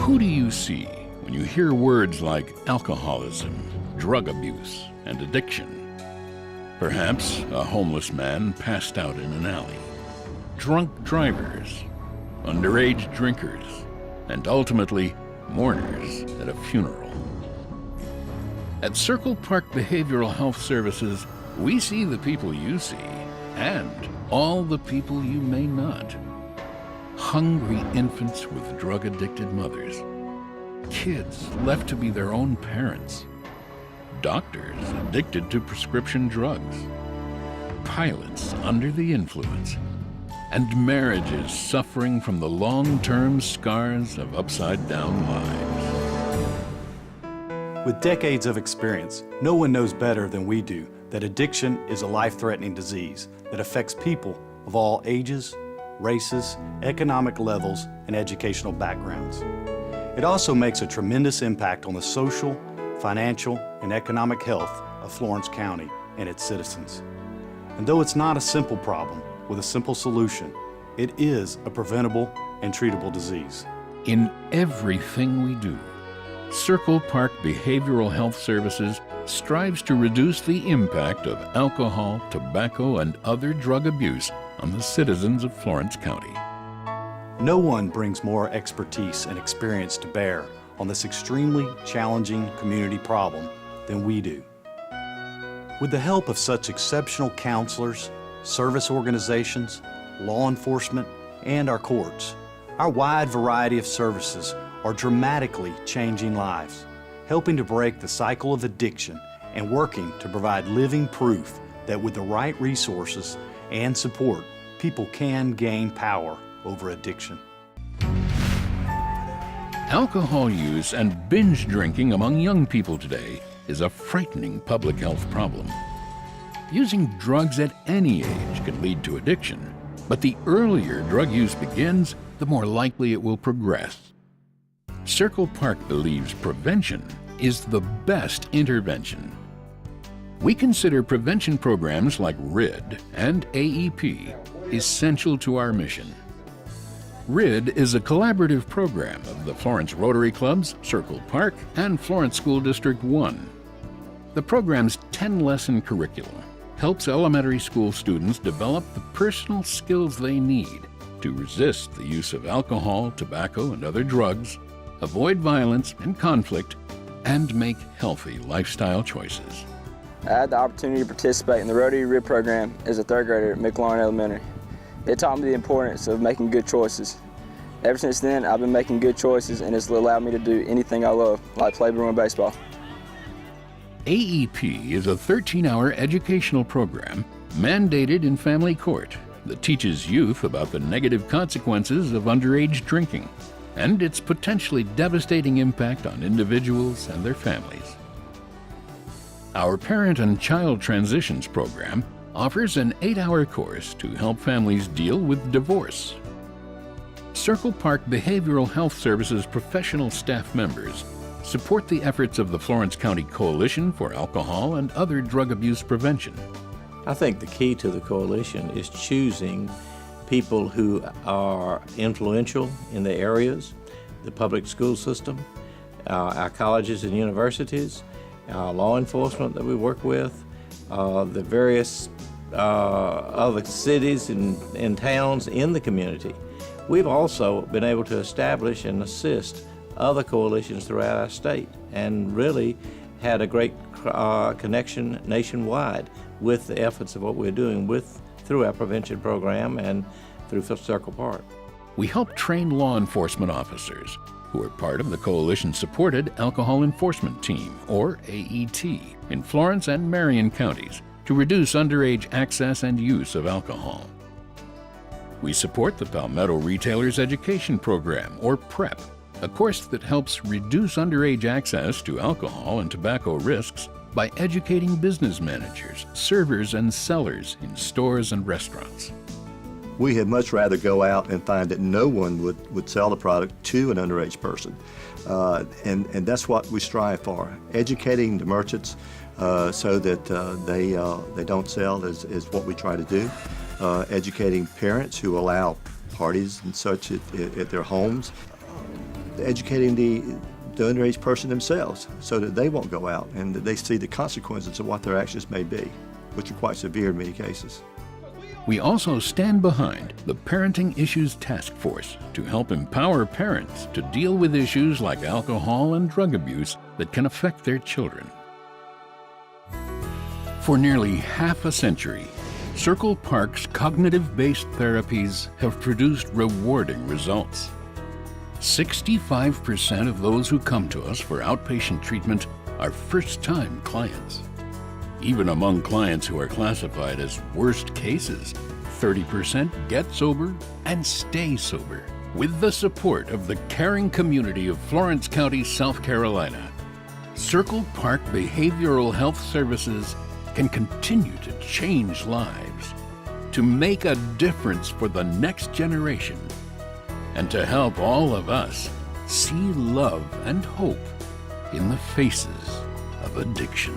Who do you see when you hear words like alcoholism, drug abuse, and addiction? Perhaps a homeless man passed out in an alley, drunk drivers, underage drinkers, and ultimately mourners at a funeral. At Circle Park Behavioral Health Services, we see the people you see and all the people you may not. Hungry infants with drug-addicted mothers, kids left to be their own parents, doctors addicted to prescription drugs, pilots under the influence, and marriages suffering from the long-term scars of upside-down lives. With decades of experience, no one knows better than we do that addiction is a life-threatening disease that affects people of all ages, races, economic levels, and educational backgrounds. It also makes a tremendous impact on the social, financial, and economic health of Florence County and its citizens. And though it's not a simple problem with a simple solution, it is a preventable and treatable disease. In everything we do, Circle Park Behavioral Health Services strives to reduce the impact of alcohol, tobacco, and other drug abuse on the citizens of Florence County. No one brings more expertise and experience to bear on this extremely challenging community problem than we do. With the help of such exceptional counselors, service organizations, law enforcement, and our courts, our wide variety of services are dramatically changing lives, helping to break the cycle of addiction and working to provide living proof that with the right resources and support, people can gain power over addiction. Alcohol use and binge drinking among young people today is a frightening public health problem. Using drugs at any age can lead to addiction, but the earlier drug use begins, the more likely it will progress. Circle Park believes prevention is the best intervention. We consider prevention programs like RID and AEP essential to our mission. RID is a collaborative program of the Florence Rotary Clubs, Circle Park, and Florence School District 1. The program's 10-lesson curriculum helps elementary school students develop the personal skills they need to resist the use of alcohol, tobacco, and other drugs, avoid violence and conflict, and make healthy lifestyle choices. I had the opportunity to participate in the Rotary RID program as a third grader at McLaurin Elementary. It taught me the importance of making good choices. Ever since then, I've been making good choices, and it's allowed me to do anything I love, like play Bruin baseball. AEP is a 13-hour educational program mandated in family court that teaches youth about the negative consequences of underage drinking and its potentially devastating impact on individuals and their families. Our Parent and Child Transitions program offers an 8-hour course to help families deal with divorce. Circle Park Behavioral Health Services professional staff members support the efforts of the Florence County Coalition for Alcohol and Other Drug Abuse Prevention. I think the key to the coalition is choosing people who are influential in the areas, the public school system, our colleges and universities, our law enforcement that we work with, the various other cities and towns in the community. We've also been able to establish and assist other coalitions throughout our state and really had a great connection nationwide with the efforts of what we're doing through our prevention program and through Circle Park. We help train law enforcement officers who are part of the coalition-supported Alcohol Enforcement Team, or AET, in Florence and Marion counties to reduce underage access and use of alcohol. We support the Palmetto Retailers Education Program, or PREP, a course that helps reduce underage access to alcohol and tobacco risks by educating business managers, servers, and sellers in stores and restaurants. We had much rather go out and find that no one would sell the product to an underage person. And that's what we strive for, educating the merchants so that they don't sell is what we try to do. Educating parents who allow parties and such at their homes. educating the underage person themselves so that they won't go out and that they see the consequences of what their actions may be, which are quite severe in many cases. We also stand behind the Parenting Issues Task Force to help empower parents to deal with issues like alcohol and drug abuse that can affect their children. For nearly half a century, Circle Park's cognitive-based therapies have produced rewarding results. 65% of those who come to us for outpatient treatment are first-time clients. Even among clients who are classified as worst cases, 30% get sober and stay sober. With the support of the caring community of Florence County, South Carolina, Circle Park Behavioral Health Services can continue to change lives, to make a difference for the next generation, and to help all of us see love and hope in the faces of addiction.